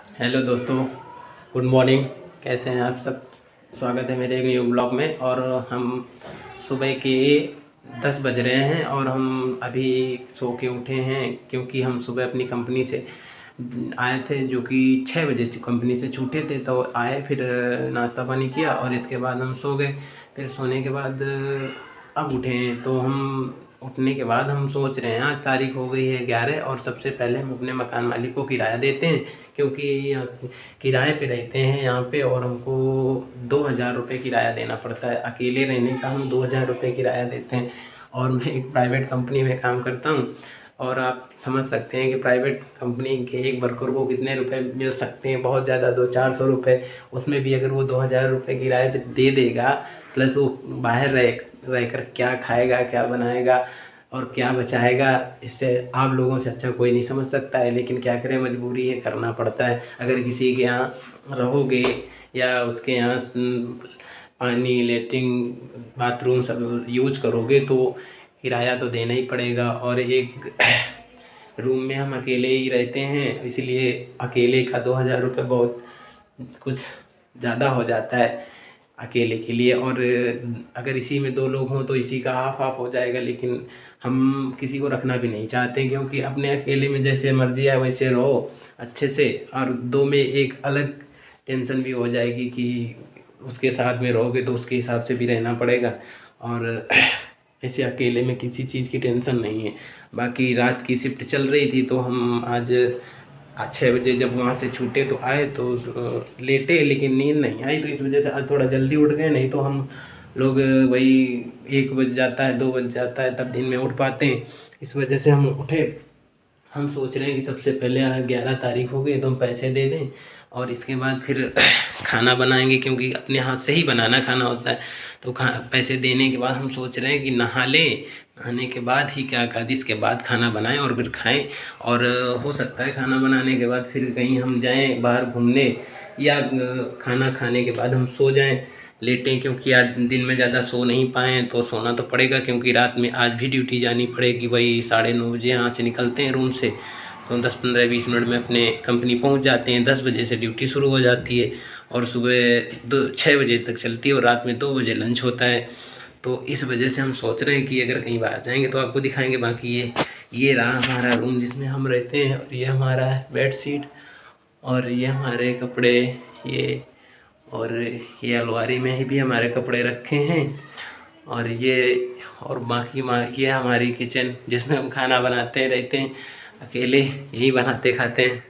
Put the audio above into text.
Hello दोस्तों, good morning. कैसे हैं आप सब? स्वागत है मेरे एक न्यू ब्लॉग में। और हम सुबह के 10 बज रहे हैं और हम अभी सो के उठे हैं, क्योंकि हम सुबह अपनी कंपनी से आए थे, जो कि 6 बजे कंपनी से छूटे थे। तो आए, फिर नाश्ता पानी किया और इसके बाद हम सो गए। फिर सोने के बाद अब उठे हैं। तो हम उठने के बाद हम सोच रहे हैं, आज तारीख हो गई है 11, और सबसे पहले हम अपने मकान मालिक को किराया देते हैं, क्योंकि यहाँ किराए पे रहते हैं यहाँ पे, और हमको 2000 रुपये किराया देना पड़ता है। अकेले रहने का हम 2000 रुपये किराया देते हैं। और मैं एक प्राइवेट कंपनी में काम करता हूँ, और आप समझ सकते हैं कि प्राइवेट कंपनी के एक वर्कर को कितने रुपए मिल सकते हैं। बहुत ज़्यादा 200-400 रुपये। उसमें भी अगर वो 2000 रुपये किराए पे दे देगा, प्लस वो बाहर रहकर क्या खाएगा, क्या बनाएगा और क्या बचाएगा, इससे आप लोगों से अच्छा कोई नहीं समझ सकता है। लेकिन क्या करें, मजबूरी है, करना पड़ता है। अगर किसी के यहाँ रहोगे या उसके यहाँ पानी, लेटरिन, बाथरूम सब यूज करोगे तो किराया तो देना ही पड़ेगा। और एक रूम में हम अकेले ही रहते हैं, इसलिए अकेले का 2000 रुपये बहुत कुछ ज़्यादा हो जाता है अकेले के लिए। और अगर इसी में 2 लोग हों तो इसी का हाफ हाफ हो जाएगा। लेकिन हम किसी को रखना भी नहीं चाहते, क्योंकि अपने अकेले में जैसे मर्जी है वैसे रहो अच्छे से, और 2 में एक अलग टेंशन भी हो जाएगी कि उसके साथ में रहोगे तो उसके हिसाब से भी रहना पड़ेगा। और ऐसे अकेले में किसी चीज़ की टेंशन नहीं है। बाकी रात की शिफ्ट चल रही थी, तो हम आज 6 बजे जब वहाँ से छूटे तो आए तो लेटे, लेकिन नींद नहीं आई, तो इस वजह से आज थोड़ा जल्दी उठ गए। नहीं तो हम लोग वही 1 बज जाता है, 2 बज जाता है, तब दिन में उठ पाते हैं। इस वजह से हम उठे। हम सोच रहे हैं कि सबसे पहले 11 तारीख हो गई तो हम पैसे दे दें, और इसके बाद फिर खाना बनाएंगे, क्योंकि अपने हाथ से ही बनाना खाना होता है। तो पैसे देने के बाद हम सोच रहे हैं कि नहा लें, नहाने के बाद ही क्या कहते इसके बाद खाना बनाएं और फिर खाएं। और हो सकता है खाना बनाने के बाद फिर कहीं हम जाएं बाहर घूमने, या खाना खाने के बाद हम सो जाएं, लेटें, क्योंकि आज दिन में ज़्यादा सो नहीं पाए तो सोना तो पड़ेगा, क्योंकि रात में आज भी ड्यूटी जानी पड़ेगी। वही 9:30 बजे यहाँ से निकलते हैं रूम से, तो 10-15-20 मिनट में अपने कंपनी पहुँच जाते हैं। 10 बजे से ड्यूटी शुरू हो जाती है और सुबह 6 बजे तक चलती है, और रात में 2 बजे लंच होता है। तो इस वजह से हम सोच रहे हैं कि अगर कहीं बाहर जाएंगे तो आपको दिखाएंगे। बाकी ये रहा हमारा रूम जिसमें हम रहते हैं, और ये हमारा बेड शीट, और ये हमारे कपड़े, ये, और ये अलमारी में भी हमारे कपड़े रखे हैं। और और बाकी ये हमारी किचन, जिसमें हम खाना बनाते रहते हैं, अकेले यही बनाते खाते हैं।